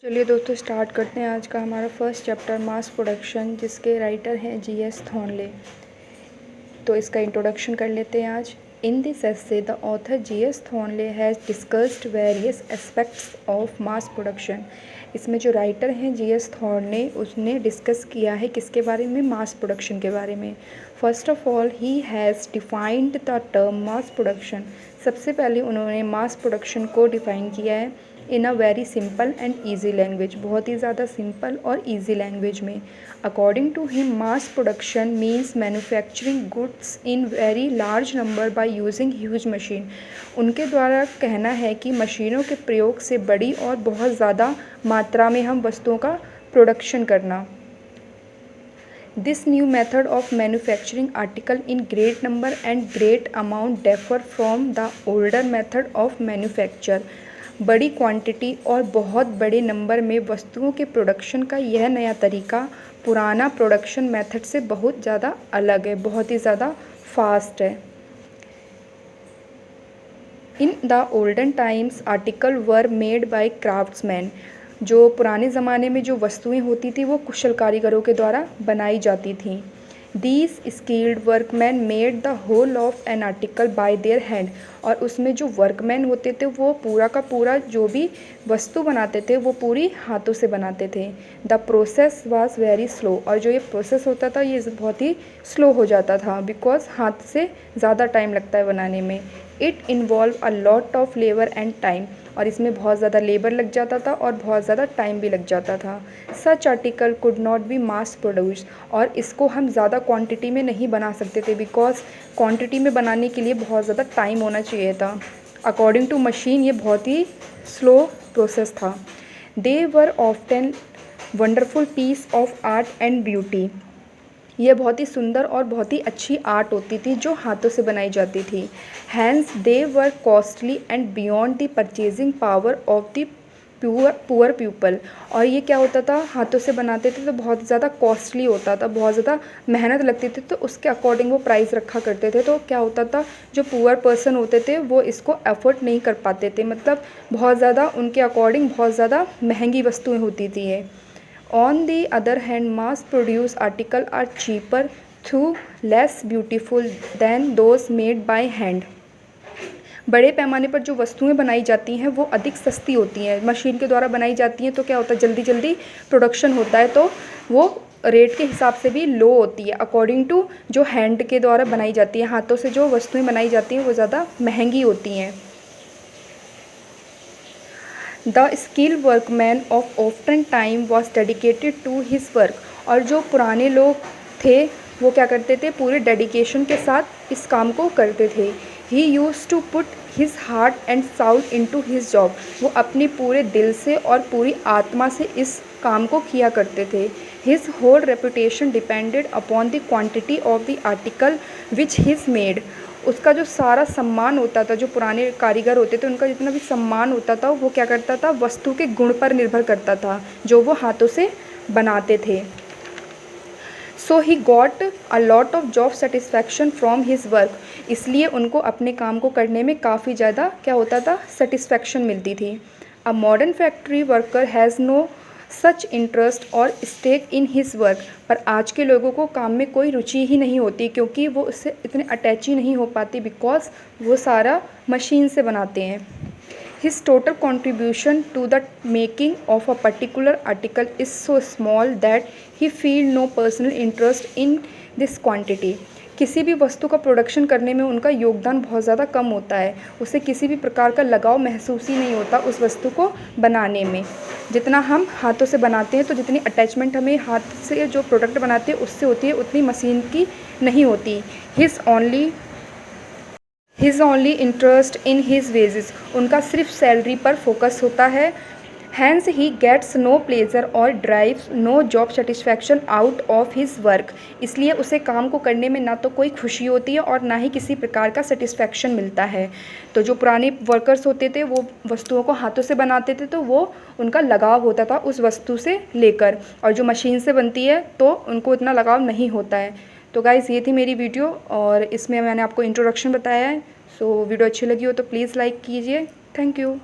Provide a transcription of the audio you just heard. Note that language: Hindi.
चलिए दोस्तों स्टार्ट करते हैं आज का हमारा फर्स्ट चैप्टर मास प्रोडक्शन, जिसके राइटर हैं जीएस थॉर्नले। तो इसका इंट्रोडक्शन कर लेते हैं आज। In this essay the author GS Thornley has discussed various aspects of mass production. इसमें जो राइटर हैं जीएस थॉर्नले, उसने डिस्कस किया है किसके बारे में? मास प्रोडक्शन के बारे में। First of all he has defined the term mass production. सबसे पहले उन्होंने मास प्रोडक्शन को डिफ़ाइन किया है in a very simple and easy language, बहुत ही ज़्यादा सिंपल और ईजी लैंग्वेज में। According to him mass production means manufacturing goods in very large number by using huge machine. उनके द्वारा कहना है कि मशीनों के प्रयोग से बड़ी और बहुत ज़्यादा मात्रा में हम वस्तुओं का प्रोडक्शन करना। This new method of manufacturing article in great number and great amount differ from the older method of manufacture। बड़ी क्वांटिटी और बहुत बड़े नंबर में वस्तुओं के प्रोडक्शन का यह नया तरीका पुराना प्रोडक्शन मेथड से बहुत ज़्यादा अलग है, बहुत ही ज़्यादा फास्ट है। In the olden times article were made by craftsman. जो पुराने ज़माने में जो वस्तुएं होती थी वो कुशल कारीगरों के द्वारा बनाई जाती थीं। These skilled workman made the whole of an article by their hand. और उसमें जो वर्कमैन होते थे वो पूरा का पूरा जो भी वस्तु बनाते थे वो पूरी हाथों से बनाते थे। The process was very slow. और जो ये प्रोसेस होता था ये बहुत ही स्लो हो जाता था, बिकॉज हाथ से ज़्यादा टाइम लगता है बनाने में। It involve a lot of labour and time. और इसमें बहुत ज़्यादा लेबर लग जाता था और बहुत ज़्यादा टाइम भी लग जाता था। Such article could not be mass produce. और इसको हम ज़्यादा क्वांटिटी में नहीं बना सकते थे, बिकॉज क्वांटिटी में बनाने के लिए बहुत ज़्यादा टाइम होना चाहिए था। अकॉर्डिंग टू मशीन ये बहुत ही स्लो प्रोसेस था। They were often wonderful piece of art and beauty. यह बहुत ही सुंदर और बहुत ही अच्छी आर्ट होती थी जो हाथों से बनाई जाती थी। Hence they were costly and beyond the purchasing power of the poor people. और ये क्या होता था, हाथों से बनाते थे तो बहुत ज़्यादा कॉस्टली होता था, बहुत ज़्यादा मेहनत लगती थी, तो उसके अकॉर्डिंग वो प्राइस रखा करते थे। तो क्या होता था, जो पुअर पर्सन होते थे वो इसको अफोर्ड नहीं कर पाते थे, मतलब बहुत ज़्यादा उनके अकॉर्डिंग बहुत ज़्यादा महंगी वस्तुएँ होती थी ये। On the other hand, mass-produced articles are cheaper though less beautiful than those made by hand। बड़े पैमाने पर जो वस्तुएं बनाई जाती हैं वो अधिक सस्ती होती हैं, मशीन के द्वारा बनाई जाती हैं, तो क्या होता है जल्दी जल्दी प्रोडक्शन होता है, तो वो रेट के हिसाब से भी लो होती है अकॉर्डिंग टू जो हैंड के द्वारा बनाई जाती है। हाथों से जो वस्तुएं बनाई जाती हैं वो ज़्यादा महंगी होती हैं। The skill workman of often time was dedicated to his work. और जो पुराने लोग थे वो क्या करते थे, पूरे डेडिकेशन के साथ इस काम को करते थे। He used to put his heart and soul into his job. वो अपने पूरे दिल से और पूरी आत्मा से इस काम को किया करते थे। His whole reputation depended upon the quantity of the article which his made. उसका जो सारा सम्मान होता था, जो पुराने कारीगर होते थे उनका जितना भी सम्मान होता था वो क्या करता था, वस्तु के गुण पर निर्भर करता था जो वो हाथों से बनाते थे। So he got a lot of job satisfaction from his work. इसलिए उनको अपने काम को करने में काफ़ी ज़्यादा क्या होता था, सेटिस्फैक्शन मिलती थी। A modern factory worker has no such interest और स्टेक इन हिज वर्क। पर आज के लोगों को काम में कोई रुचि ही नहीं होती, क्योंकि वो उससे इतने अटैच ही नहीं हो पाती, बिकॉज वो सारा मशीन से बनाते हैं। His total contribution to the making of a particular article is so small that he feel no personal interest in this quantity. किसी भी वस्तु का प्रोडक्शन करने में उनका योगदान बहुत ज़्यादा कम होता है, उसे किसी भी प्रकार का लगाव महसूस ही नहीं होता उस वस्तु को बनाने में। जितना हम हाथों से बनाते हैं तो जितनी अटैचमेंट हमें हाथ से जो प्रोडक्ट बनाते हैं उससे होती है उतनी मशीन की नहीं होती। His only interest in his wages. उनका सिर्फ सैलरी पर फोकस होता है। Hence he gets no pleasure और drives no job satisfaction out of his work. इसलिए उसे काम को करने में ना तो कोई खुशी होती है और ना ही किसी प्रकार का सेटिस्फैक्शन मिलता है। तो जो पुराने वर्कर्स होते थे वो वस्तुओं को हाथों से बनाते थे, तो वो उनका लगाव होता था उस वस्तु से लेकर, और जो मशीन से बनती है तो उनको इतना लगाव नहीं होता है। तो गाइज़ ये थी मेरी वीडियो और इसमें मैंने आपको इंट्रोडक्शन बताया है। सो वीडियो अच्छी लगी हो तो प्लीज़ लाइक कीजिए। Thank you.